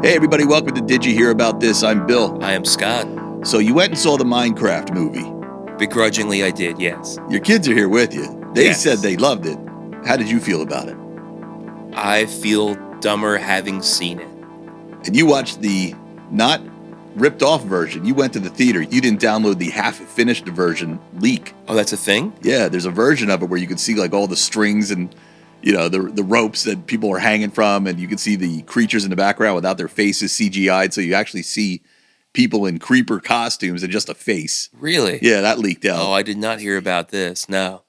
Hey everybody, welcome to Did You Hear About This? I'm Bill. I am Scott. So you went and saw the Minecraft movie. Begrudgingly, I did, yes. Your kids are here with you. They Yes. said they loved it. How did you feel about it? I feel dumber having seen it. And you watched the not ripped off version. You went to the theater. You didn't download the half-finished version leak. Oh, that's a thing? Yeah, there's a version of it where you can see like all the strings and the ropes that people are hanging from, and you can see the creatures in the background without their faces CGI'd, so you actually see people in creeper costumes and just a face. Really? Yeah, that leaked out. Oh, I did not hear about this. No.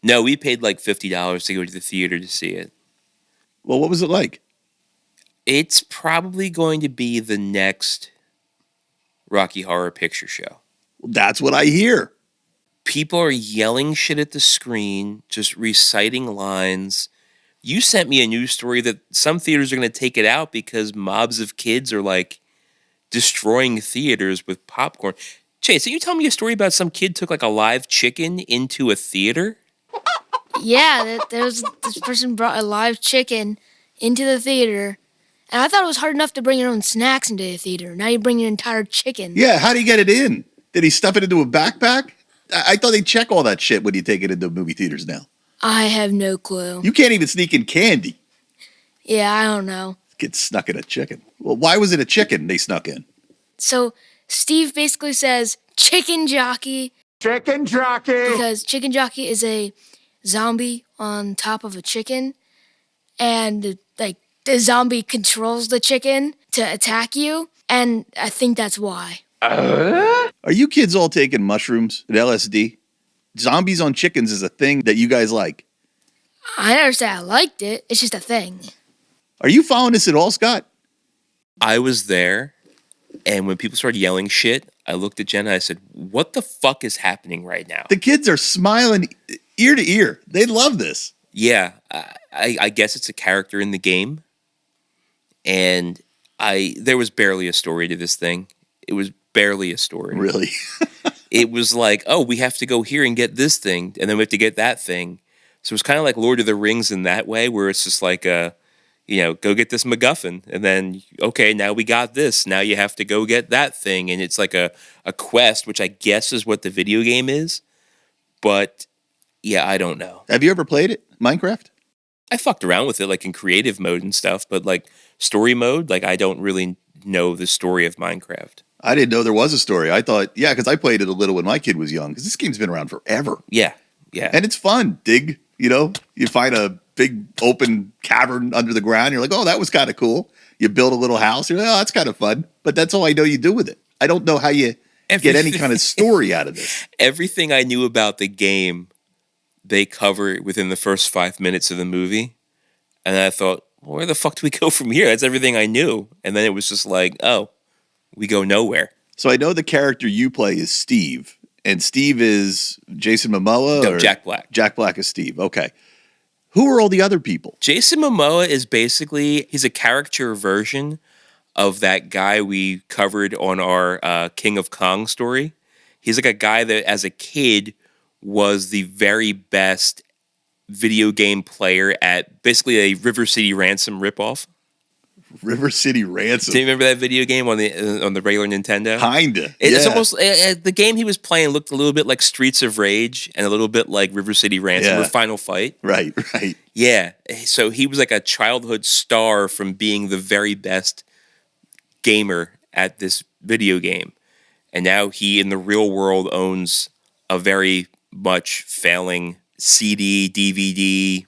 No, we paid like $50 to go to the theater to see it. Well, what was it like? It's probably going to be the next Rocky Horror Picture Show. That's what I hear. People are yelling shit at the screen, just reciting lines. You sent me a news story that some theaters are going to take it out because mobs of kids are like destroying theaters with popcorn. Chase, are you telling me a story about some kid took like a live chicken into a theater? Yeah, this person brought a live chicken into the theater, and I thought it was hard enough to bring your own snacks into the theater. Now you bring your entire chicken. Yeah, how did he get it in? Did he stuff it into a backpack? I thought they check all that shit when you take it into movie theaters now. I have no clue. You can't even sneak in candy. Yeah, I don't know. Kid snuck in a chicken. Well, why was it a chicken they snuck in? So Steve basically says, Chicken Jockey. Chicken Jockey! Because Chicken Jockey is a zombie on top of a chicken, and the zombie controls the chicken to attack you, and I think that's why. Are you kids all taking mushrooms and LSD? Zombies on chickens is a thing that you guys like. I never said I liked it. It's just a thing. Are you following this at all, Scott? I was there, and when people started yelling shit, I looked at Jen and I said, what the fuck is happening right now? The kids are smiling ear to ear. They love this. Yeah, I guess it's a character in the game, and there was barely a story to this thing. It was barely a story. Really? It was like, oh, we have to go here and get this thing, and then we have to get that thing. So it's kind of like Lord of the Rings in that way, where it's just like, go get this MacGuffin, and then, okay, now we got this. Now you have to go get that thing, and it's like a quest, which I guess is what the video game is. But, yeah, I don't know. Have you ever played it, Minecraft? I fucked around with it, like, in creative mode and stuff, but, like, story mode, like, I don't really know the story of Minecraft. I didn't know there was a story. I thought, yeah, because I played it a little when my kid was young, because this game's been around forever. Yeah. And it's fun. Dig, you find a big open cavern under the ground. You're like, oh, that was kind of cool. You build a little house. You're like, oh, that's kind of fun. But that's all I know you do with it. I don't know how you get any kind of story out of this. Everything I knew about the game, they cover within the first 5 minutes of the movie. And I thought, well, where the fuck do we go from here? That's everything I knew. And then it was just like, oh, we go nowhere. So I know the character you play is Steve. And Steve is Jason Momoa? No, Jack Black. Jack Black is Steve. Okay. Who are all the other people? Jason Momoa is basically, he's a caricature version of that guy we covered on our King of Kong story. He's like a guy that as a kid was the very best video game player at basically a River City Ransom ripoff. River City Ransom. Do you remember that video game on the regular Nintendo? Kinda. It's yeah. almost the game he was playing looked a little bit like Streets of Rage and a little bit like River City Ransom or Final Fight. Right. Yeah. So he was like a childhood star from being the very best gamer at this video game. And now he in the real world owns a very much failing CD, DVD,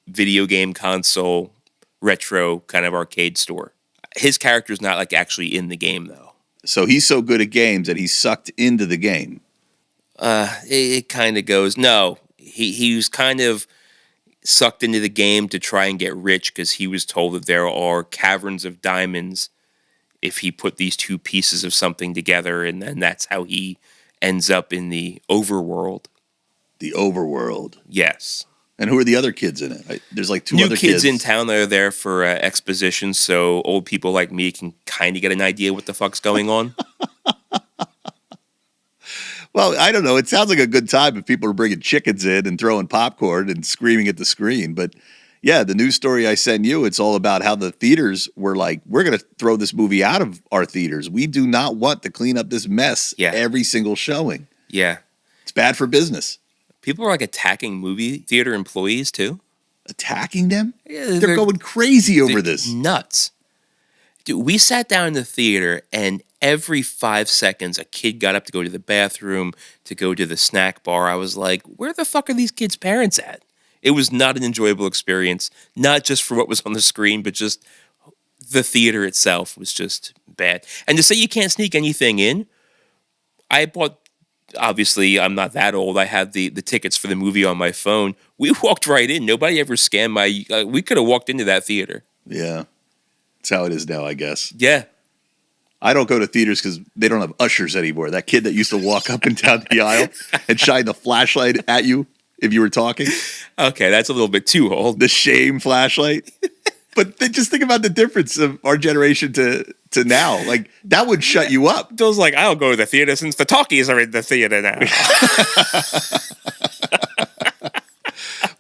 video game console, retro kind of arcade store. His character's not like actually in the game though. So he's so good at games that he's sucked into the game. It kind of goes, no, he was kind of sucked into the game to try and get rich because he was told that there are caverns of diamonds if he put these two pieces of something together, and then that's how he ends up in the overworld. The overworld. Yes. And who are the other kids in it? There's like two New other kids in town that are there for exposition, so old people like me can kind of get an idea what the fuck's going on. Well, I don't know. It sounds like a good time if people are bringing chickens in and throwing popcorn and screaming at the screen. But Yeah, the news story I sent you, it's all about how the theaters were like, we're going to throw this movie out of our theaters. We do not want to clean up this mess every single showing. Yeah. It's bad for business. People are like attacking movie theater employees too. Attacking them? Yeah, they're going crazy over this. Nuts. Dude, we sat down in the theater and every 5 seconds a kid got up to go to the bathroom, to go to the snack bar. I was like, where the fuck are these kids' parents at? It was not an enjoyable experience, not just for what was on the screen, but just the theater itself was just bad. And to say you can't sneak anything in, I bought, obviously, I'm not that old. I had the tickets for the movie on my phone. We walked right in. Nobody ever scanned my, we could have walked into that theater. Yeah. That's how it is now, I guess. Yeah. I don't go to theaters because they don't have ushers anymore. That kid that used to walk up and down the aisle and shine the flashlight at you if you were talking. Okay, that's a little bit too old. The shame flashlight. But just think about the difference of our generation to now. Like, that would shut you up. Bill's like, I don't go to the theater since the talkies are in the theater now.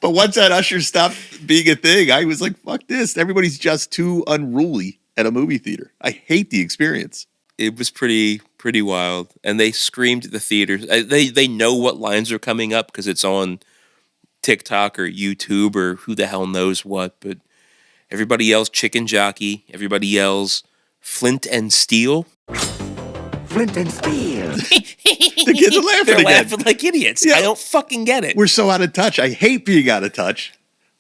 But once that usher stopped being a thing, I was like, fuck this. Everybody's just too unruly at a movie theater. I hate the experience. It was pretty wild. And they screamed at the theaters. They know what lines are coming up because it's on TikTok or YouTube or who the hell knows what. But everybody yells Chicken Jockey. Everybody yells Flint and Steel. Flint and Steel. The kids are laughing They're again. laughing like idiots. Yeah. I don't fucking get it. We're so out of touch. I hate being out of touch.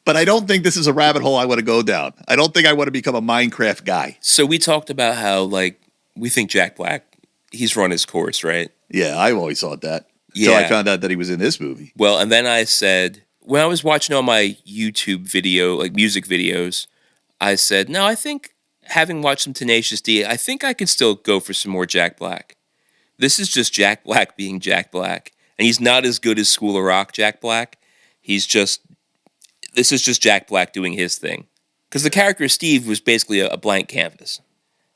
But I don't think this is a rabbit hole I want to go down. I don't think I want to become a Minecraft guy. So we talked about how, like, we think Jack Black, he's run his course, right? Yeah, I always thought that. Yeah. Until I found out that he was in this movie. Well, and then I said, when I was watching all my YouTube video, like music videos, I said, no, I think having watched some Tenacious D, I think I could still go for some more Jack Black. This is just Jack Black being Jack Black. And he's not as good as School of Rock Jack Black. This is just Jack Black doing his thing. Because the character of Steve was basically a blank canvas.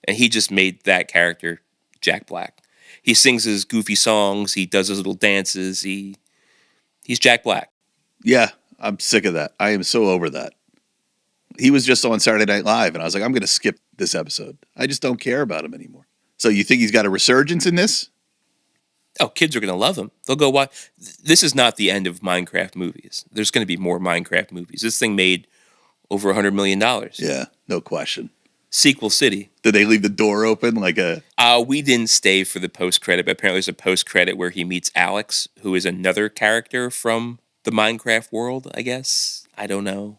And he just made that character Jack Black. He sings his goofy songs. He does his little dances. He's Jack Black. Yeah, I'm sick of that. I am so over that. He was just on Saturday Night Live, and I was like, I'm going to skip this episode. I just don't care about him anymore. So you think he's got a resurgence in this? Oh, kids are going to love him. They'll go watch. This is not the end of Minecraft movies. There's going to be more Minecraft movies. This thing made over $100 million. Yeah, no question. Sequel City. Did they leave the door open like a... We didn't stay for the post-credit, but apparently there's a post-credit where he meets Alex, who is another character from the Minecraft world, I guess. I don't know.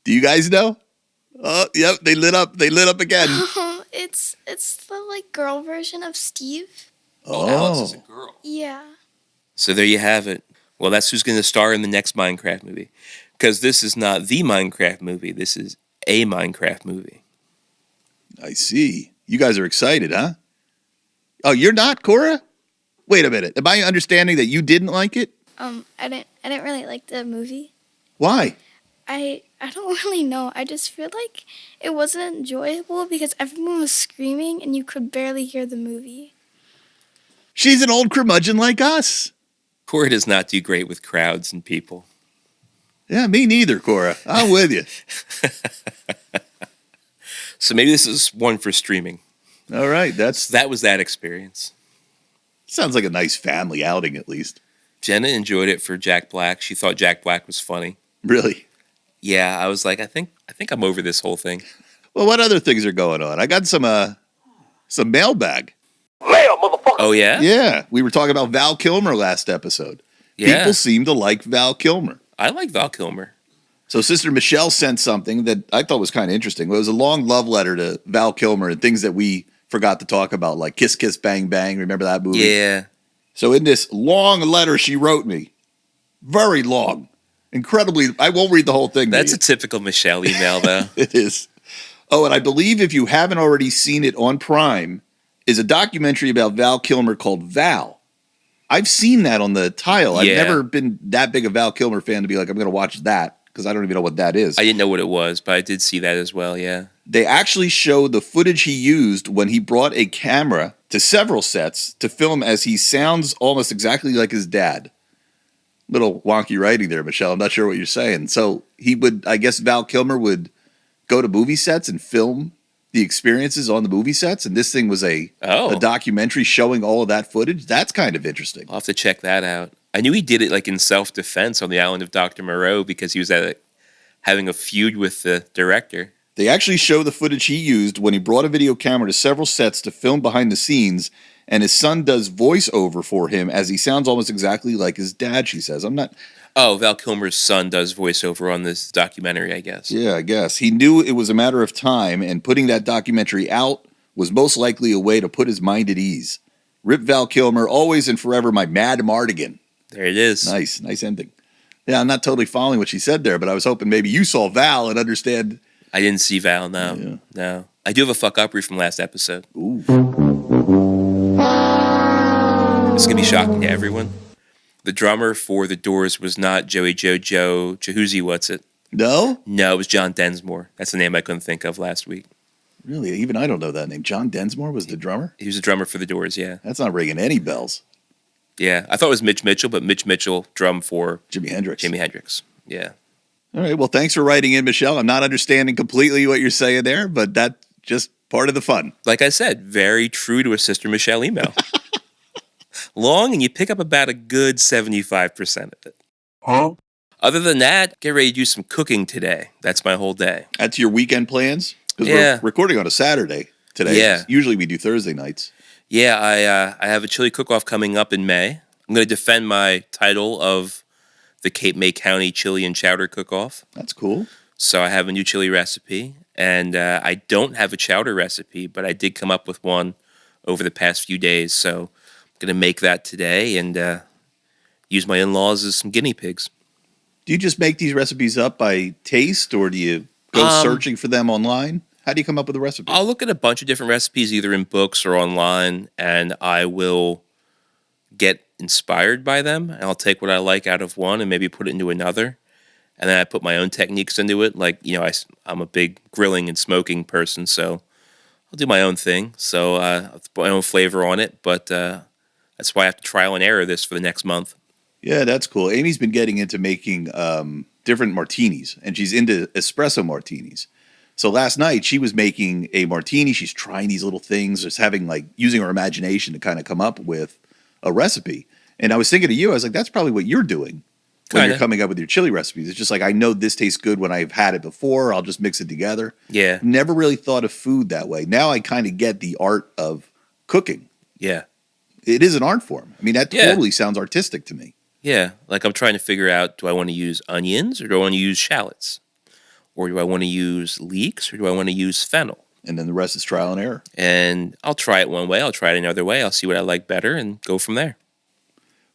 Do you guys know? Oh, yep, they lit up. They lit up again. It's the like girl version of Steve. Oh, Alex is a girl. Yeah. So there you have it. Well, that's who's going to star in the next Minecraft movie. Because this is not the Minecraft movie. This is a Minecraft movie. I see. You guys are excited, huh? Oh, you're not, Cora? Wait a minute. Am I understanding that you didn't like it? I didn't really like the movie. Why? I don't really know. I just feel like it wasn't enjoyable because everyone was screaming and you could barely hear the movie. She's an old curmudgeon like us. Cora does not do great with crowds and people. Yeah, me neither, Cora. I'm with you. So maybe this is one for streaming. All right, That was that experience. sounds like a nice family outing at least. Jenna enjoyed it for Jack Black. She thought Jack Black was funny. Really? Yeah, I was like, I think I'm over this whole thing. Well, what other things are going on? I got some mailbag. Oh yeah? Yeah, we were talking about Val Kilmer last episode. Yeah. People seem to like Val Kilmer. I like Val Kilmer. So Sister Michelle sent something that I thought was kind of interesting. It was a long love letter to Val Kilmer and things that we forgot to talk about, like Kiss Kiss Bang Bang. Remember that movie? Yeah. So in this long letter she wrote me, very long, incredibly, I won't read the whole thing. That's a typical Michelle email, though. It is. Oh, and I believe if you haven't already seen it on Prime, is a documentary about Val Kilmer called Val. I've seen that on the tile. I've Yeah. never been that big a Val Kilmer fan to be like, I'm going to watch that, because I don't even know what that is. I didn't know what it was, but I did see that as well, yeah. They actually show the footage he used when he brought a camera to several sets to film as he sounds almost exactly like his dad. Little wonky writing there, Michelle. I'm not sure what you're saying. So I guess Val Kilmer would go to movie sets and film the experiences on the movie sets, and this thing was a documentary showing all of that footage. That's kind of interesting. I'll have to check that out. I knew he did it like in self-defense on the island of Dr. Moreau because he was having a feud with the director. They actually show the footage he used when he brought a video camera to several sets to film behind the scenes, and his son does voiceover for him as he sounds almost exactly like his dad, she says. Val Kilmer's son does voiceover on this documentary, I guess. Yeah, I guess. He knew it was a matter of time, and putting that documentary out was most likely a way to put his mind at ease. Rip Val Kilmer, always and forever my Mad Mardigan. There it is. Nice ending. Yeah, I'm not totally following what she said there, but I was hoping maybe you saw Val and understand. I didn't see Val, no. Yeah. No. I do have a fuck-uppery from last episode. Ooh. It's going to be shocking to everyone. The drummer for The Doors was not Joey Joe Jahoozy What's It. No? No, it was John Densmore. That's the name I couldn't think of last week. Really? Even I don't know that name. John Densmore was the drummer? He was the drummer for The Doors, yeah. That's not ringing any bells. Yeah, I thought it was Mitch Mitchell, but Mitch Mitchell drummed for Jimi Hendrix. Yeah. All right, well, thanks for writing in, Michelle. I'm not understanding completely what you're saying there, but that's just part of the fun. Like I said, very true to a Sister Michelle email. Long, and you pick up about a good 75% of it. Huh? Other than that, get ready to do some cooking today. That's my whole day. That's your weekend plans? Because we're recording on a Saturday today. Yeah. Usually we do Thursday nights. Yeah, I have a chili cook-off coming up in May. I'm going to defend my title of the Cape May County Chili and Chowder Cook-Off. That's cool. So I have a new chili recipe, and I don't have a chowder recipe, but I did come up with one over the past few days. So I'm going to make that today and use my in-laws as some guinea pigs. Do you just make these recipes up by taste, or do you go searching for them online? How do you come up with a recipe? I'll look at a bunch of different recipes, either in books or online, and I will get inspired by them. And I'll take what I like out of one and maybe put it into another. And then I put my own techniques into it. Like, I'm a big grilling and smoking person, so I'll do my own thing. So I'll put my own flavor on it, but that's why I have to trial and error this for the next month. Yeah, that's cool. Amy's been getting into making different martinis, and she's into espresso martinis. So last night she was making a martini. She's trying these little things, just using her imagination to kind of come up with a recipe. And I was thinking of you. I was like, that's probably what you're doing when you're coming up with your chili recipes. It's just like, I know this tastes good when I've had it before. I'll just mix it together. Yeah. Never really thought of food that way. Now I kind of get the art of cooking. Yeah. It is an art form. I mean, that totally sounds artistic to me. Yeah. Like, I'm trying to figure out, do I want to use onions or do I want to use shallots? Or do I want to use leeks, or do I want to use fennel? And then the rest is trial and error. And I'll try it one way, I'll try it another way, I'll see what I like better, and go from there.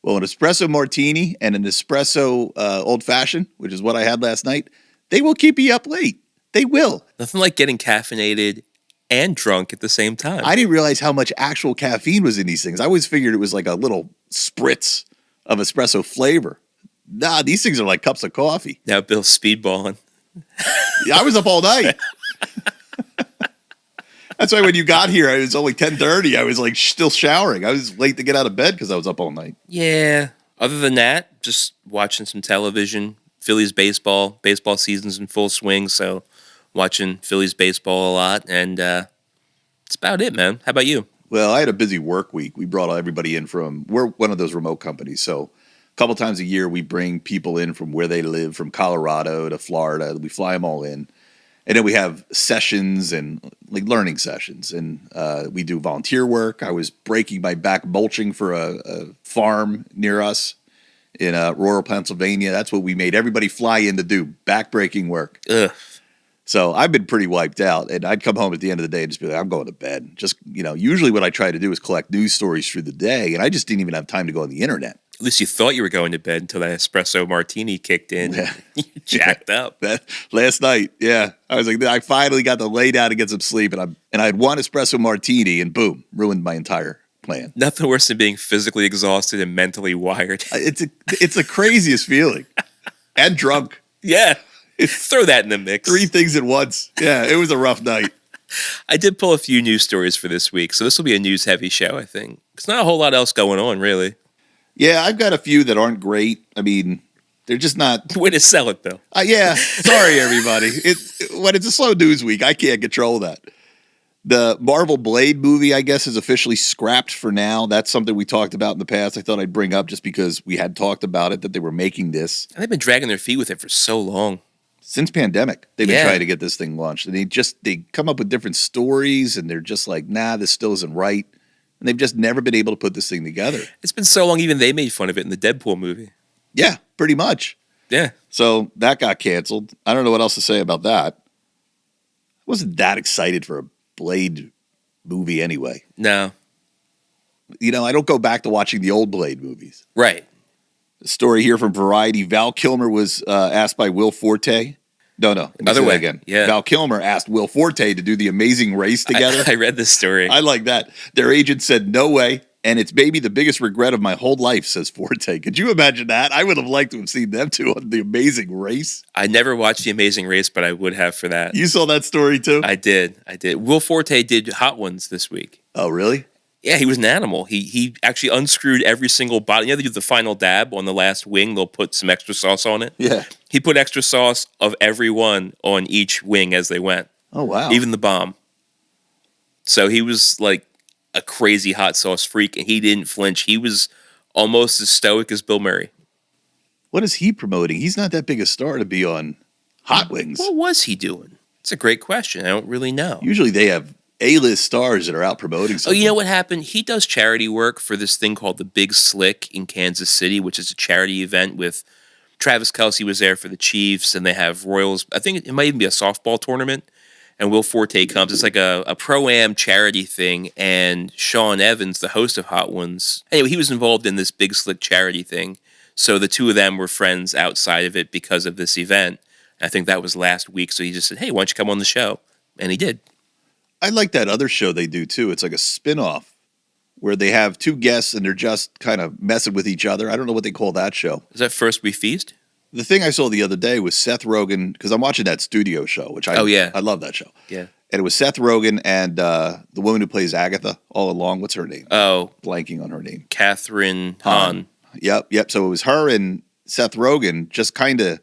Well, an espresso martini and an espresso old-fashioned, which is what I had last night, they will keep you up late. They will. Nothing like getting caffeinated and drunk at the same time. I didn't realize how much actual caffeine was in these things. I always figured it was like a little spritz of espresso flavor. Nah, these things are like cups of coffee. Now Bill's speedballing. Yeah, I was up all night. That's why when you got here, it was only 10:30. I was like still showering. I was late to get out of bed because I was up all night. Yeah. Other than that, just watching some television. Phillies baseball season's in full swing, so watching Phillies baseball a lot, and that's about it, man. How about you? Well, I had a busy work week. We brought everybody in we're one of those remote companies, so a couple times a year we bring people in from where they live, from Colorado to Florida. We fly them all in. And then we have sessions and like learning sessions, and we do volunteer work. I was breaking my back mulching for a farm near us in rural Pennsylvania. That's what we made everybody fly in to do, back-breaking work. Ugh. So I've been pretty wiped out, and I'd come home at the end of the day and just be like, I'm going to bed. Just, usually what I try to do is collect news stories through the day, and I just didn't even have time to go on the internet. At least you thought you were going to bed until that espresso martini kicked in. Yeah. You jacked up. Last night, yeah. I was like, I finally got to lay down and get some sleep, and I had one espresso martini, and boom, ruined my entire plan. Nothing worse than being physically exhausted and mentally wired. It's the craziest feeling. And drunk. Yeah. Throw that in the mix. 3 things at once. Yeah, it was a rough night. I did pull a few news stories for this week, so this will be a news-heavy show, I think. There's not a whole lot else going on, really. Yeah, I've got a few that aren't great. I mean, they're just not. Way to sell it, Bill. Yeah, sorry everybody. When it's a slow news week, I can't control that. The Marvel Blade movie, I guess, is officially scrapped for now. That's something we talked about in the past. I thought I'd bring up just because we had talked about it, that they were making this. And they've been dragging their feet with it for so long. Since pandemic, they've been Yeah. trying to get this thing launched. And they come up with different stories, and they're just like, nah, this still isn't right. And they've just never been able to put this thing together. It's been so long, even they made fun of it in the Deadpool movie. Yeah, pretty much. Yeah. So that got canceled. I don't know what else to say about that. I wasn't that excited for a Blade movie anyway. No. You know, I don't go back to watching the old Blade movies. Right. The story here from Variety. Val Kilmer was asked by Will Forte. No. let me Other say that way. again. Yeah. Val Kilmer asked Will Forte to do The Amazing Race together. I read this story. I like that. Their agent said, no way. And it's maybe the biggest regret of my whole life, says Forte. Could you imagine that? I would have liked to have seen them two on The Amazing Race. I never watched The Amazing Race, but I would have for that. You saw that story too? I did. Will Forte did Hot Ones this week. Oh, really? Yeah, he was an animal. He actually unscrewed every single bottle. You know, they do the final dab on the last wing. They'll put some extra sauce on it. Yeah. He put extra sauce of every one on each wing as they went. Oh, wow. Even the bomb. So he was like a crazy hot sauce freak, and he didn't flinch. He was almost as stoic as Bill Murray. What is he promoting? He's not that big a star to be on Hot Wings. What was he doing? It's a great question. I don't really know. Usually they have A-list stars that are out promoting Oh, something. you know what happened? He does charity work for this thing called the Big Slick in Kansas City, which is a charity event with Travis Kelce was there for the Chiefs, and they have Royals. I think it might even be a softball tournament. And Will Forte comes. It's like a pro-am charity thing. And Sean Evans, the host of Hot Ones, anyway, he was involved in this Big Slick charity thing. So the two of them were friends outside of it because of this event. I think that was last week. So he just said, hey, why don't you come on the show? And he did. I like that other show they do too. It's like a spin-off where they have two guests and they're just kind of messing with each other. I don't know what they call that show. Is that First We Feast? The thing I saw the other day was Seth Rogen, because I'm watching that studio show, which I love that show. Yeah. And it was Seth Rogen and the woman who plays Agatha all along. What's her name? Oh, Blanking on her name. Catherine Hahn. Yep. So it was her and Seth Rogen just kind of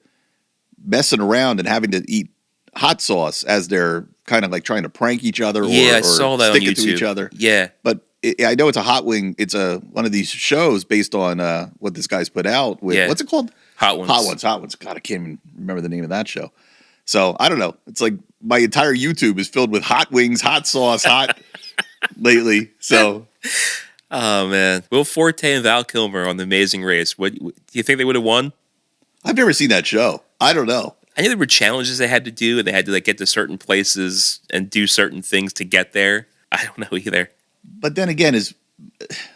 messing around and having to eat hot sauce as they're kind of like trying to prank each other I or saw that stick on it to YouTube. each other. Yeah. But I know it's a hot wing. It's one of these shows based on what this guy's put out with. Yeah. What's it called? Hot Ones. Hot Ones. God, I can't even remember the name of that show. So I don't know. It's like my entire YouTube is filled with hot wings, hot sauce, hot lately. So Oh, man. Will Forte and Val Kilmer on The Amazing Race. What do you think they would have won? I've never seen that show. I don't know. I knew there were challenges they had to do, and they had to like get to certain places and do certain things to get there. I don't know either. But then again,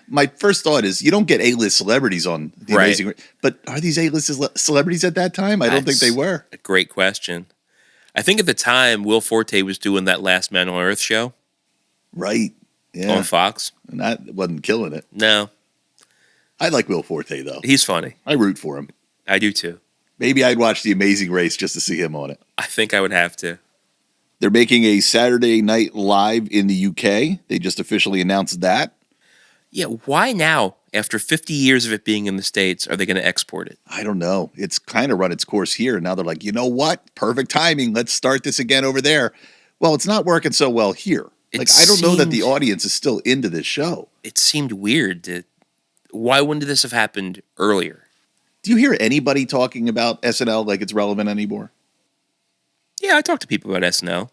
my first thought is you don't get A-list celebrities on The Right. Amazing Race. But are these A-list celebrities at that time? I don't think they were. A great question. I think at the time, Will Forte was doing that Last Man on Earth show Right. Yeah. on Fox. And that wasn't killing it. No, I like Will Forte, though. he's funny. I root for him. I do too. Maybe I'd watch The Amazing Race just to see him on it. I think I would have to. They're making a Saturday Night Live in the UK. They just officially announced that. Yeah, why now? After 50 years of it being in the States, are they going to export it? I don't know. It's kind of run its course here. Now they're like, you know what? Perfect timing. Let's start this again over there. Well, it's not working so well here. I don't know that the audience is still into this show. It seemed weird. Why wouldn't this have happened earlier? Do you hear anybody talking about SNL like it's relevant anymore? Yeah, I talk to people about SNL.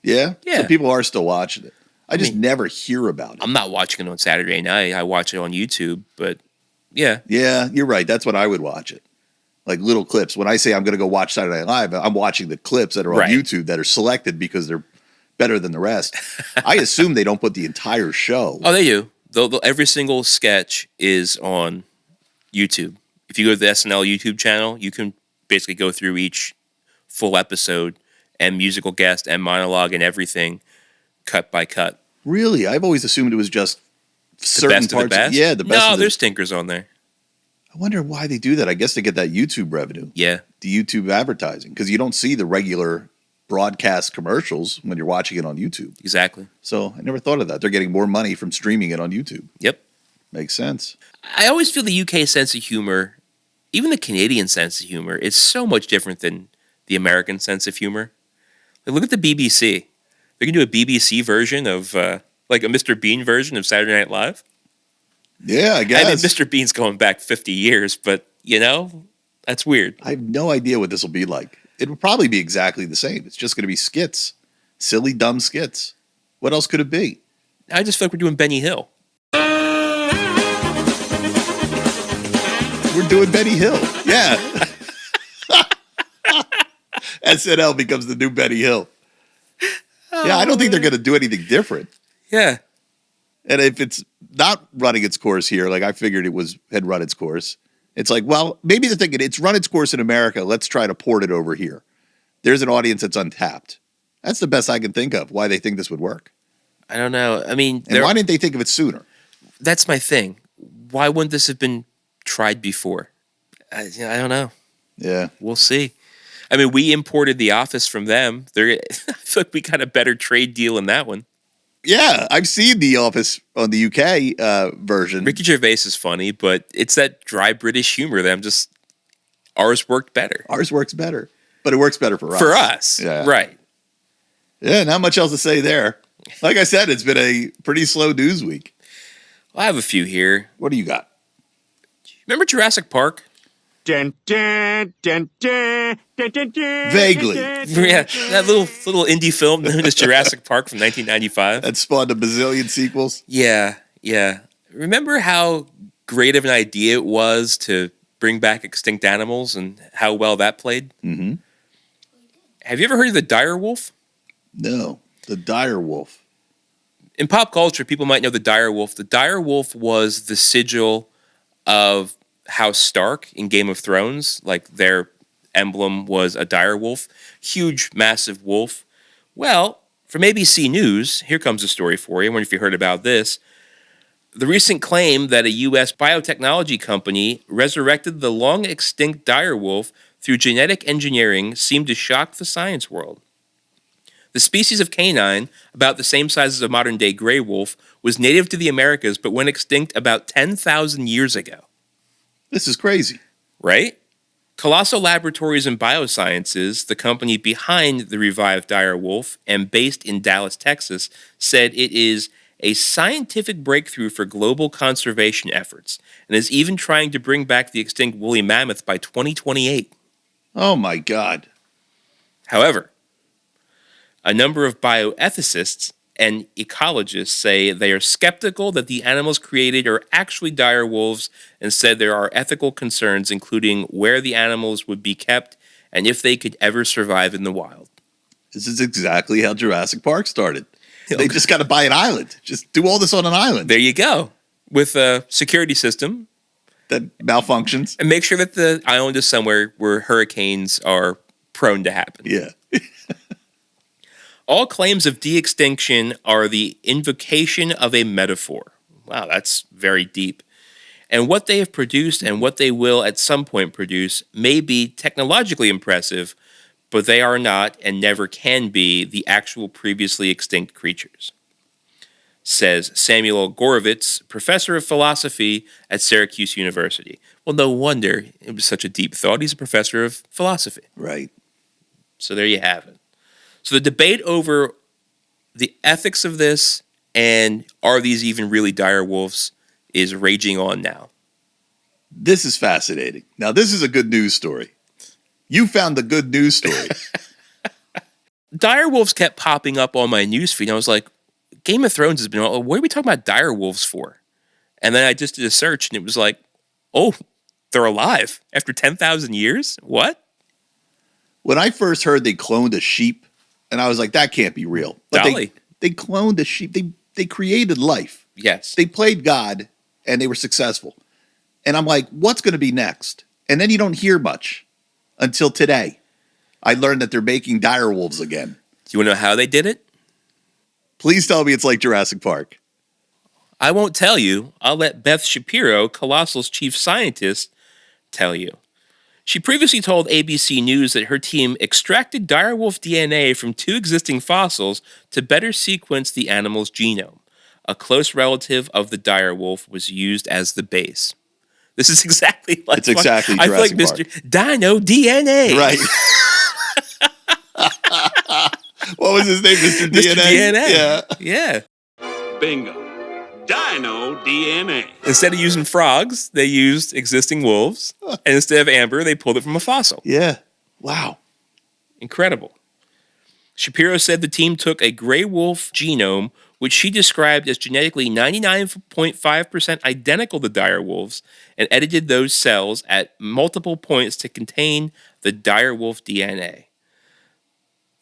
Yeah? Yeah. So people are still watching it. I just mean, never hear about it. I'm not watching it on Saturday night. I watch it on YouTube, but yeah. Yeah, you're right. That's when I would watch it. Like little clips. When I say I'm going to go watch Saturday Night Live, I'm watching the clips that are on Right. YouTube that are selected because they're better than the rest. I assume they don't put the entire show. Oh, they do. Every single sketch is on YouTube. If you go to the SNL YouTube channel, you can basically go through each full episode and musical guest and monologue and everything cut by cut. Really? I've always assumed it was just The certain best parts. of the best? Yeah, the best No, of the there's stinkers on there. I wonder why they do that. I guess they get that YouTube revenue, Yeah. the YouTube advertising, because you don't see the regular broadcast commercials when you're watching it on YouTube. Exactly. So I never thought of that. They're getting more money from streaming it on YouTube. Yep. Makes sense. I always feel the UK sense of humor, even the Canadian sense of humor, is so much different than the American sense of humor. Like, look at the BBC. They can do a BBC version of, like a Mr. Bean version of Saturday Night Live. Yeah, I guess. I mean, Mr. Bean's going back 50 years, but, that's weird. I have no idea what this will be like. It will probably be exactly the same. It's just going to be skits. Silly, dumb skits. What else could it be? I just feel like we're doing Benny Hill. We're doing Benny Hill. Yeah. SNL becomes the new Benny Hill. Yeah, I don't think they're going to do anything different. Yeah. And if it's not running its course here, like I figured had run its course, it's like, well, maybe they're thinking it's run its course in America. Let's try to port it over here. There's an audience that's untapped. That's the best I can think of why they think this would work. I don't know. I mean, and why didn't they think of it sooner? That's my thing. Why wouldn't this have been tried before? I don't know. Yeah. We'll see. I mean, we imported The Office from them. I feel like we got a better trade deal in that one. Yeah, I've seen The Office on the UK version. Ricky Gervais is funny, but it's that dry British humor that ours worked better. Ours works better, but it works better for us. For us, yeah. Right. Yeah, not much else to say there. Like I said, it's been a pretty slow news week. Well, I have a few here. What do you got? Remember Jurassic Park? Vaguely. Yeah, that little indie film known as Jurassic Park from 1995. That spawned a bazillion sequels. Yeah. Remember how great of an idea it was to bring back extinct animals and how well that played? Mm-hmm. Have you ever heard of the dire wolf? No, the dire wolf. In pop culture, people might know the dire wolf. The dire wolf was the sigil of House Stark in Game of Thrones. Like, their emblem was a dire wolf. Huge, massive wolf. Well, from ABC News, here comes a story for you. I wonder if you heard about this. The recent claim that a U.S. biotechnology company resurrected the long-extinct dire wolf through genetic engineering seemed to shock the science world. The species of canine, about the same size as a modern-day gray wolf, was native to the Americas but went extinct about 10,000 years ago. This is crazy. Right? Colossal Laboratories and Biosciences, the company behind the revived dire wolf and based in Dallas, Texas, said it is a scientific breakthrough for global conservation efforts and is even trying to bring back the extinct woolly mammoth by 2028. Oh, my God. However, a number of bioethicists and ecologists say they are skeptical that the animals created are actually dire wolves and said there are ethical concerns, including where the animals would be kept and if they could ever survive in the wild. This is exactly how Jurassic Park started. They just got to buy an island. Just do all this on an island. There you go. With a security system. That malfunctions. And make sure that the island is somewhere where hurricanes are prone to happen. Yeah. All claims of de-extinction are the invocation of a metaphor. Wow, that's very deep. And what they have produced and what they will at some point produce may be technologically impressive, but they are not and never can be the actual previously extinct creatures, says Samuel Gorovitz, professor of philosophy at Syracuse University. Well, no wonder it was such a deep thought. He's a professor of philosophy. Right. So there you have it. So the debate over the ethics of this and are these even really dire wolves is raging on now. This is fascinating. Now, this is a good news story. You found the good news story. Dire wolves kept popping up on my newsfeed. I was like, Game of Thrones has been, what are we talking about dire wolves for? And then I just did a search and it was like, oh, they're alive after 10,000 years? What? When I first heard they cloned a sheep, and I was like, that can't be real. But Dolly. They cloned a sheep. They created life. Yes. They played God, and they were successful. And I'm like, what's going to be next? And then you don't hear much until today. I learned that they're making dire wolves again. Do you want to know how they did it? Please tell me it's like Jurassic Park. I won't tell you. I'll let Beth Shapiro, Colossal's chief scientist, tell you. She previously told ABC News that her team extracted direwolf DNA from 2 existing fossils to better sequence the animal's genome. a close relative of the direwolf was used as the base. This is exactly like It's exactly I feel like Jurassic Mr. Dino DNA. Right. What was his name? Mr. Mr. DNA? DNA. Yeah. Yeah. Bingo. Dino DNA. Instead of using frogs, they used existing wolves. And instead of amber, they pulled it from a fossil. Yeah. Wow. Incredible. Shapiro said the team took a gray wolf genome, which she described as genetically 99.5% identical to dire wolves, and edited those cells at multiple points to contain the dire wolf DNA.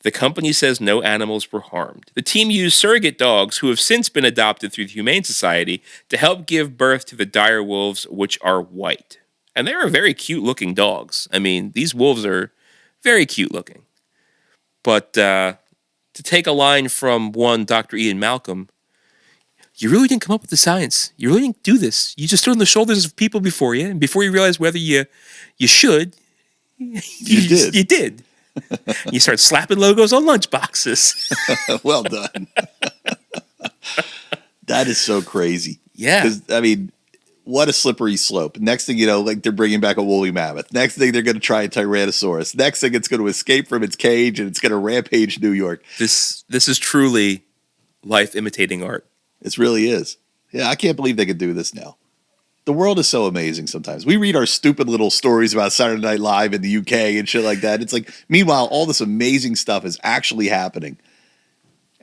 The company says no animals were harmed. The team used surrogate dogs who have since been adopted through the Humane Society to help give birth to the dire wolves, which are white. And they are very cute looking dogs. I mean, these wolves are very cute looking. But to take a line from one Dr. Ian Malcolm, you really didn't come up with the science. You really didn't do this. You just stood on the shoulders of people before you, and before you realized whether you should, you did. You start slapping logos on lunchboxes. Well done. That is so crazy. Yeah. Because, I mean, what a slippery slope. Next thing you know, like they're bringing back a woolly mammoth. Next thing they're going to try a Tyrannosaurus. Next thing it's going to escape from its cage and it's going to rampage New York. This is truly life imitating art. It really is. Yeah, I can't believe they could do this now. The world is so amazing sometimes. We read our stupid little stories about Saturday Night Live in the UK and shit like that. It's like, meanwhile, all this amazing stuff is actually happening.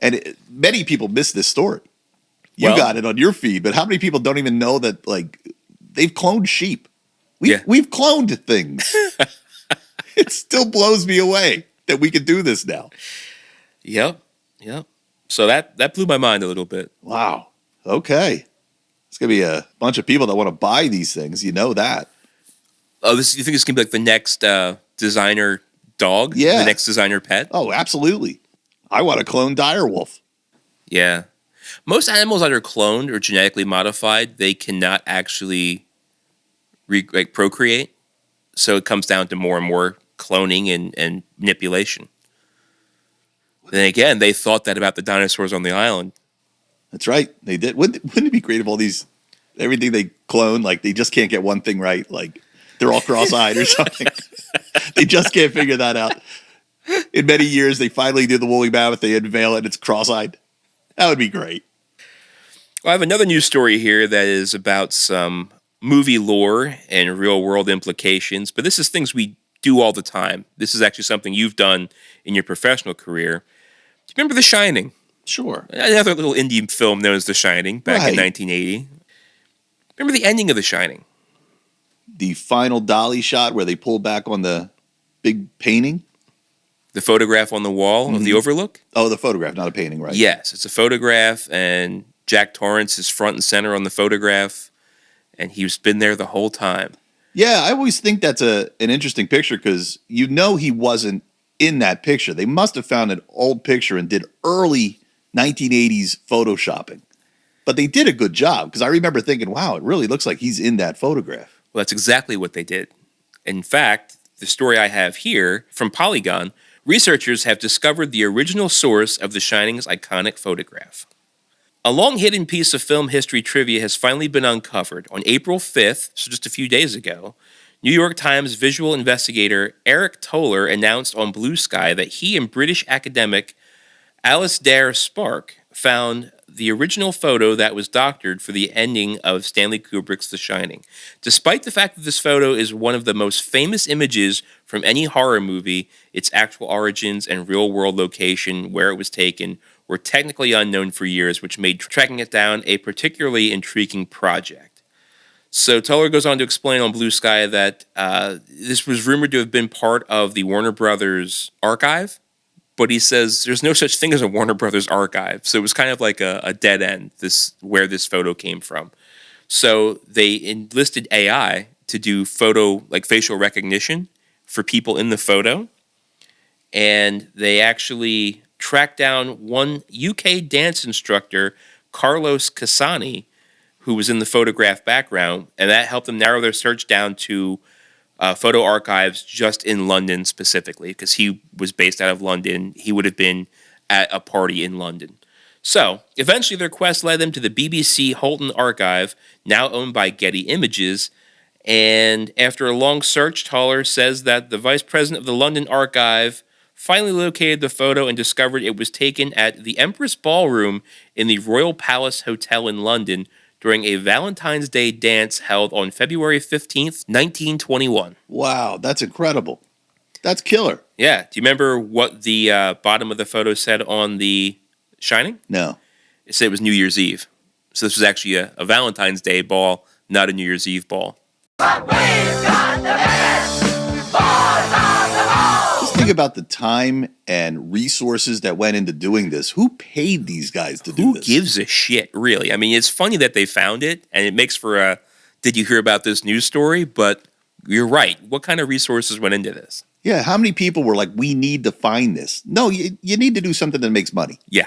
And many people miss this story. You got it on your feed, but how many people don't even know that, like, they've cloned sheep? We've cloned things. It still blows me away that we could do this now. Yep. So that blew my mind a little bit. Wow. Okay. It's going to be a bunch of people that want to buy these things. You know that. Oh, you think it's going to be like the next designer dog? Yeah. The next designer pet? Oh, absolutely. I want to clone direwolf. Yeah. Most animals that are cloned or genetically modified, they cannot actually procreate. So it comes down to more and more cloning and manipulation. Then again, they thought that about the dinosaurs on the island. That's right. They did. Wouldn't it be great if all these, everything they clone, like they just can't get one thing right? Like they're all cross-eyed or something. They just can't figure that out. In many years, they finally do the woolly mammoth. They unveil it and it's cross-eyed. That would be great. Well, I have another news story here that is about some movie lore and real-world implications, but this is things we do all the time. This is actually something you've done in your professional career. Do you remember The Shining? Sure. Another little indie film known as The Shining back in 1980. Remember the ending of The Shining? The final dolly shot where they pull back on the big painting? The photograph on the wall of the overlook? Oh, the photograph, not a painting, right? Yes, it's a photograph, and Jack Torrance is front and center on the photograph, and he's been there the whole time. Yeah, I always think that's an interesting picture because you know he wasn't in that picture. They must have found an old picture and did early 1980s photoshopping. But they did a good job because I remember thinking, wow, it really looks like he's in that photograph. Well, that's exactly what they did. In fact, the story I have here from Polygon, researchers have discovered the original source of The Shining's iconic photograph. A long-hidden piece of film history trivia has finally been uncovered. On April 5th, so just a few days ago, New York Times visual investigator Eric Toller announced on Blue Sky that he and British academic Alasdair Spark found the original photo that was doctored for the ending of Stanley Kubrick's The Shining. Despite the fact that this photo is one of the most famous images from any horror movie, its actual origins and real-world location where it was taken were technically unknown for years, which made tracking it down a particularly intriguing project. So Toller goes on to explain on Blue Sky that this was rumored to have been part of the Warner Brothers archive, but he says there's no such thing as a Warner Brothers archive. So it was kind of like a dead end, where this photo came from. So they enlisted AI to do facial recognition for people in the photo. And they actually tracked down one UK dance instructor, Carlos Casani, who was in the photograph background. And that helped them narrow their search down to photo archives just in London specifically, because he was based out of London. He would have been at a party in London. So, eventually their quest led them to the BBC Holton Archive, now owned by Getty Images. And after a long search, Toller says that the vice president of the London Archive finally located the photo and discovered it was taken at the Empress Ballroom in the Royal Palace Hotel in London during a Valentine's Day dance held on February 15th, 1921. Wow, that's incredible. That's killer. Yeah. Do you remember what the bottom of the photo said on The Shining? No. It said it was New Year's Eve. So this was actually a Valentine's Day ball, not a New Year's Eve ball. But we've got the best balls of them all. Just think about the time and resources that went into doing this. Who paid these guys to do Who this? gives a shit, really? I mean, it's funny that they found it, and it makes for a, did you hear about this news story? But you're right. What kind of resources went into this? Yeah, how many people were like, we need to find this? No, you need to do something that makes money. Yeah.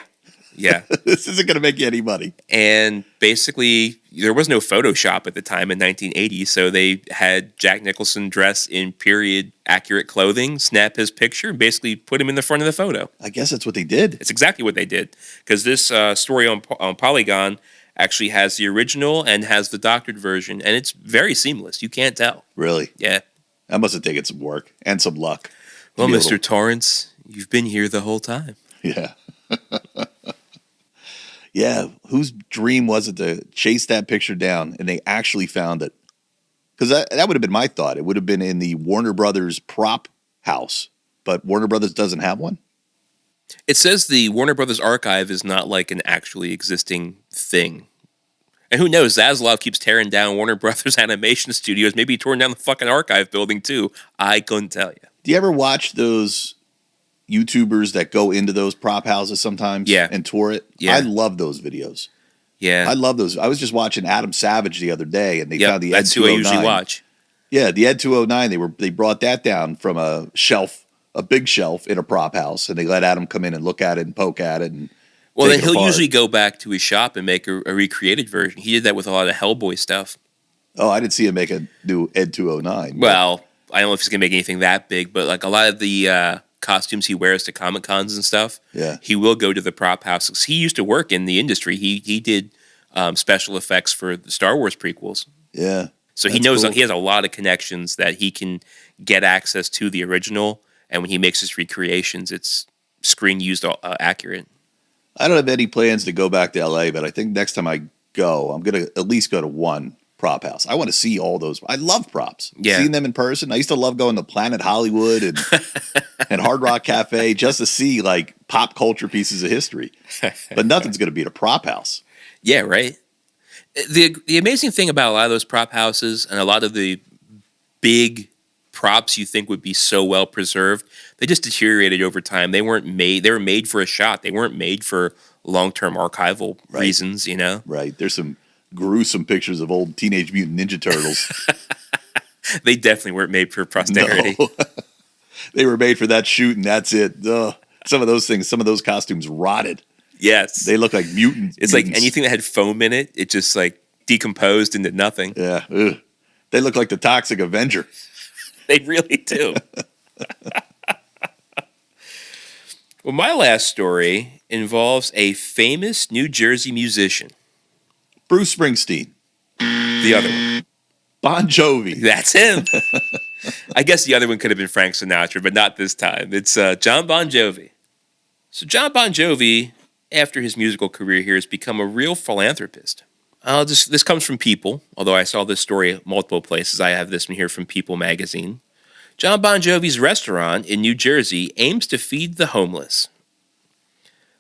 Yeah. This isn't going to make you any money. And basically, there was no Photoshop at the time in 1980, so they had Jack Nicholson dress in period-accurate clothing, snap his picture, and basically put him in the front of the photo. I guess that's what they did. It's exactly what they did, because this story on Polygon actually has the original and has the doctored version, and it's very seamless. You can't tell. Really? Yeah. That must have taken some work and some luck. Well, To be Mr. Torrance, you've been here the whole time. Yeah. Yeah. Whose dream was it to chase that picture down and they actually found it? Because that would have been my thought. It would have been in the Warner Brothers prop house, but Warner Brothers doesn't have one. It says the Warner Brothers archive is not like an actually existing thing. And who knows, Zaslav keeps tearing down Warner Brothers animation studios. Maybe he tore down the fucking archive building too. I couldn't tell you. Do you ever watch those YouTubers that go into those prop houses sometimes Yeah. and tour it? Yeah. I love those videos. Yeah. I love those. I was just watching Adam Savage the other day, and they Yep, found the that's Ed who I 209. usually watch. Yeah, the Ed 209. They brought that down from a shelf, a big shelf in a prop house, and they let Adam come in and look at it and poke at it. And Well, take then it he'll apart. usually go back to his shop and make a recreated version. He did that with a lot of Hellboy stuff. Oh, I didn't see him make a new Ed 209. Well, I don't know if he's going to make anything that big, but like a lot of the costumes he wears to Comic Cons and stuff, Yeah. he will go to the prop houses. He used to work in the industry. He did special effects for the Star Wars prequels. Yeah. So he That's knows cool. he has a lot of connections that he can get access to the original. And when he makes his recreations, it's screen used accurate. I don't have any plans to go back to LA, but I think next time I go, I'm going to at least go to one prop house. I want to see all those. I love props. Yeah. Seeing them in person. I used to love going to Planet Hollywood and and Hard Rock Cafe just to see like pop culture pieces of history. But nothing's going to beat a prop house. Yeah, right. The amazing thing about a lot of those prop houses and a lot of the big props you think would be so well preserved, they just deteriorated over time. They were made for a shot. They weren't made for long-term archival reasons, you know? Right. There's some gruesome pictures of old Teenage Mutant Ninja Turtles. They definitely weren't made for posterity. No. They were made for that shoot and that's it. Ugh. Some of those things, some of those costumes rotted. Yes. They look like mutants. It's like anything that had foam in it, it just like decomposed into nothing. Yeah. Ugh. They look like the Toxic Avenger. They really do. Well, my last story involves a famous New Jersey musician. Bruce Springsteen. The other one. Bon Jovi. That's him. I guess the other one could have been Frank Sinatra, but not this time. It's John Bon Jovi. So John Bon Jovi, after his musical career here, has become a real philanthropist. This comes from People, although I saw this story multiple places. I have this one here from People magazine. John Bon Jovi's restaurant in New Jersey aims to feed the homeless.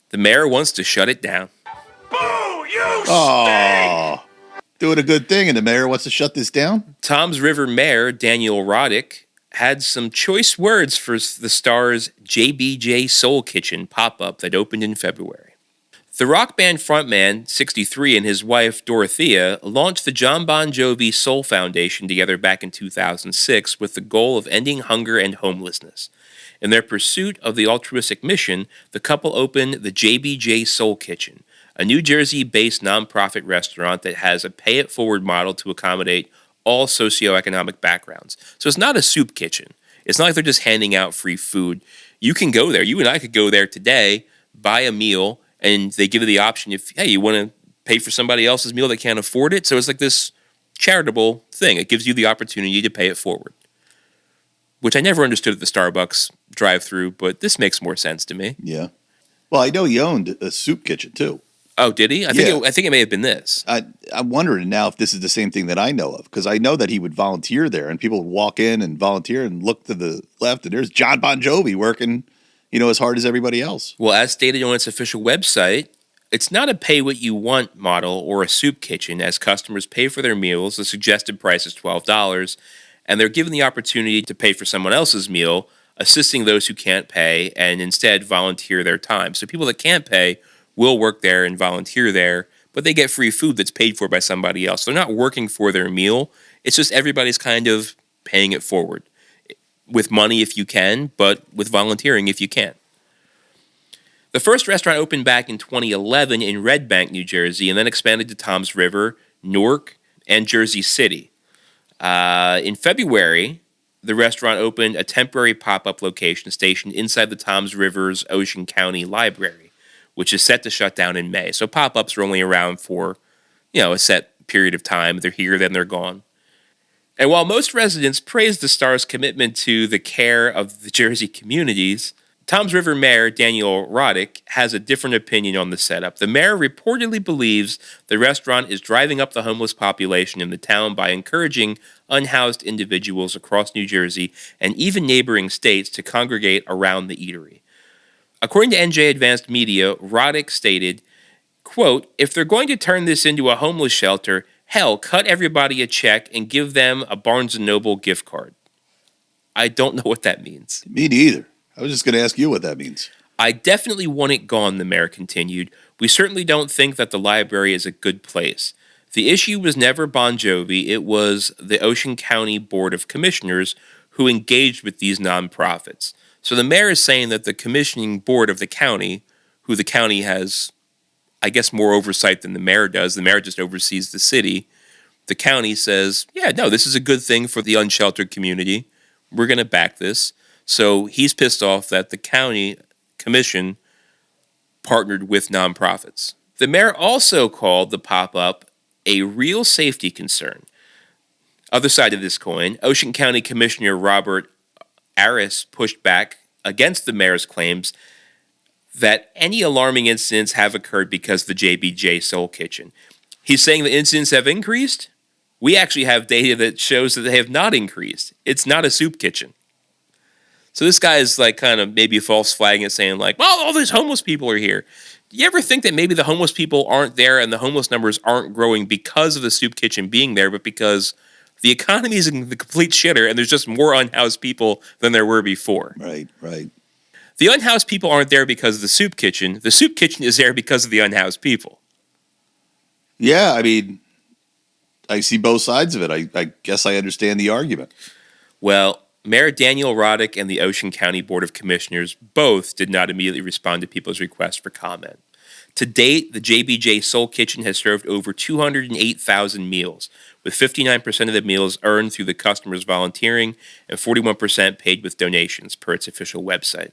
The mayor wants to shut it down. Boo! You Oh, doing a good thing, and the mayor wants to shut this down? Tom's River Mayor Daniel Roddick had some choice words for the Star's JBJ Soul Kitchen pop-up that opened in February. The rock band frontman, 63, and his wife, Dorothea, launched the John Bon Jovi Soul Foundation together back in 2006 with the goal of ending hunger and homelessness. In their pursuit of the altruistic mission, the couple opened the JBJ Soul Kitchen, a New Jersey-based nonprofit restaurant that has a pay-it-forward model to accommodate all socioeconomic backgrounds. So it's not a soup kitchen. It's not like they're just handing out free food. You can go there. You and I could go there today, buy a meal, And they give you the option if, hey, you want to pay for somebody else's meal that can't afford it. So it's like this charitable thing. It gives you the opportunity to pay it forward, which I never understood at the Starbucks drive-through, but this makes more sense to me. Yeah. Well, I know he owned a soup kitchen too. Oh, did he? I think it may have been this. I'm wondering now if this is the same thing that I know of, because I know that he would volunteer there, and people would walk in and volunteer and look to the left, and there's John Bon Jovi working, as hard as everybody else. Well, as stated on its official website, it's not a pay-what-you-want model or a soup kitchen, as customers pay for their meals. The suggested price is $12, and they're given the opportunity to pay for someone else's meal, assisting those who can't pay, and instead volunteer their time. So people that can't pay will work there and volunteer there, but they get free food that's paid for by somebody else. They're not working for their meal. It's just everybody's kind of paying it forward. With money if you can, but with volunteering if you can't. The first restaurant opened back in 2011 in Red Bank, New Jersey, and then expanded to Toms River, Newark, and Jersey City. In February, the restaurant opened a temporary pop-up location stationed inside the Toms River's Ocean County Library, which is set to shut down in May. So pop-ups are only around for, a set period of time. They're here, then they're gone. And while most residents praise the Star's commitment to the care of the Jersey communities, Toms River Mayor Daniel Roddick has a different opinion on the setup. The mayor reportedly believes the restaurant is driving up the homeless population in the town by encouraging unhoused individuals across New Jersey and even neighboring states to congregate around the eatery. According to NJ Advanced Media, Roddick stated, quote, "If they're going to turn this into a homeless shelter, hell, cut everybody a check and give them a Barnes & Noble gift card." I don't know what that means. Me neither. I was just going to ask you what that means. I definitely want it gone, the mayor continued. We certainly don't think that the library is a good place. The issue was never Bon Jovi, it was the Ocean County Board of Commissioners who engaged with these nonprofits. So the mayor is saying that the commissioning board of the county, who the county has, I guess, more oversight than the mayor does. The mayor just oversees the city. The county says, yeah, no, this is a good thing for the unsheltered community. We're going to back this. So he's pissed off that the county commission partnered with nonprofits. The mayor also called the pop-up a real safety concern. Other side of this coin, Ocean County Commissioner Robert Aris pushed back against the mayor's claims that any alarming incidents have occurred because of the JBJ Soul Kitchen. He's saying the incidents have increased. We actually have data that shows that they have not increased. It's not a soup kitchen. So this guy is like kind of maybe false flagging it, saying like, well, all these homeless people are here. Do you ever think that maybe the homeless people aren't there and the homeless numbers aren't growing because of the soup kitchen being there, but because the economy is in the complete shitter and there's just more unhoused people than there were before? Right. The unhoused people aren't there because of the soup kitchen. The soup kitchen is there because of the unhoused people. Yeah, I mean, I see both sides of it. I guess I understand the argument. Well, Mayor Daniel Roddick and the Ocean County Board of Commissioners both did not immediately respond to people's requests for comment. To date, the JBJ Soul Kitchen has served over 208,000 meals, with 59% of the meals earned through the customers volunteering and 41% paid with donations, per its official website.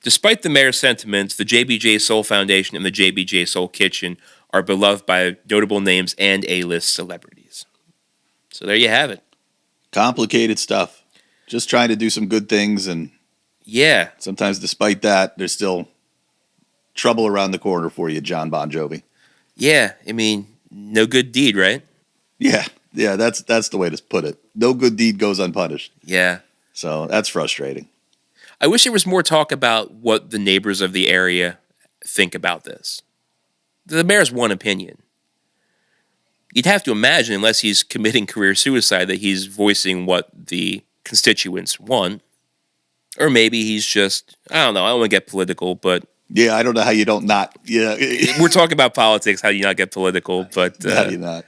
Despite the mayor's sentiments, the JBJ Soul Foundation and the JBJ Soul Kitchen are beloved by notable names and A-list celebrities. So there you have it. Complicated stuff. Just trying to do some good things, and yeah, sometimes despite that, there's still trouble around the corner for you, John Bon Jovi. Yeah, I mean, no good deed, right? Yeah, that's the way to put it. No good deed goes unpunished. Yeah. So that's frustrating. I wish there was more talk about what the neighbors of the area think about this. The mayor's one opinion. You'd have to imagine, unless he's committing career suicide, that he's voicing what the constituents want. Or maybe he's just, I don't know, I don't want to get political, but... Yeah, I don't know how you don't not... Yeah. We're talking about politics, how do you not get political, but... how do you not?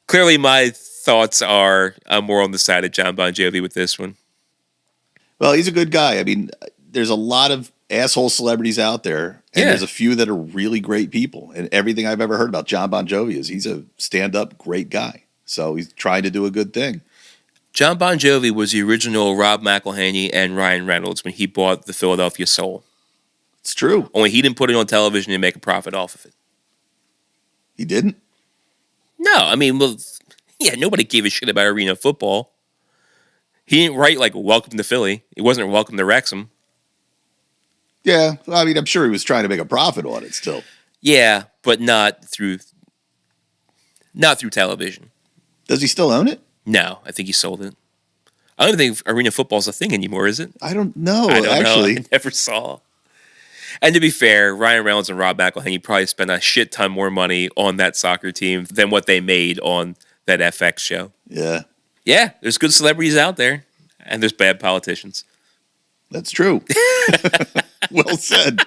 Clearly my thoughts are more on the side of John Bon Jovi with this one. Well, he's a good guy. I mean, there's a lot of asshole celebrities out there, and there's a few that are really great people. And everything I've ever heard about John Bon Jovi is he's a stand-up great guy. So he's trying to do a good thing. John Bon Jovi was the original Rob McElhenney and Ryan Reynolds when he bought the Philadelphia Soul. It's true. Only he didn't put it on television and make a profit off of it. He didn't? No, I mean, well, yeah, nobody gave a shit about arena football. He didn't write like "Welcome to Philly." It wasn't "Welcome to Wrexham." Yeah. I mean, I'm sure he was trying to make a profit on it still. Yeah, but not through television. Does he still own it? No, I think he sold it. I don't think arena football's a thing anymore, is it? I don't know, I don't actually. know. I never saw. And to be fair, Ryan Reynolds and Rob McElhenney probably spent a shit ton more money on that soccer team than what they made on that FX show. Yeah, Yeah, there's good celebrities out there, and there's bad politicians. that's true. Well said.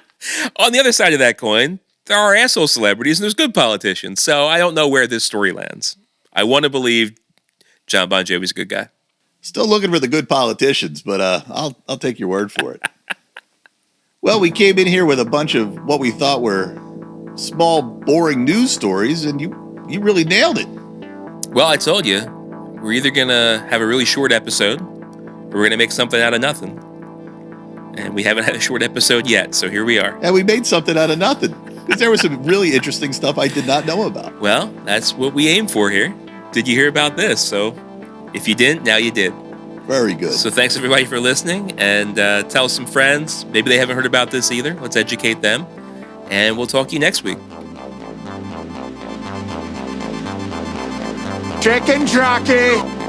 On the other side of that coin, there are asshole celebrities and there's good politicians. So I don't know where this story lands. I want to believe John Bon Jovi's a good guy. Still looking for the good politicians, but I'll take your word for it. Well, we came in here with a bunch of what we thought were small, boring news stories, and you really nailed it. Well, I told you, we're either going to have a really short episode or we're going to make something out of nothing. And we haven't had a short episode yet, so here we are. And we made something out of nothing, because there was some really interesting stuff I did not know about. Well, that's what we aim for here. Did you hear about this? So if you didn't, now you did. Very good. So thanks everybody for listening, and tell some friends. Maybe they haven't heard about this either. Let's educate them. And we'll talk to you next week. Chicken Jockey.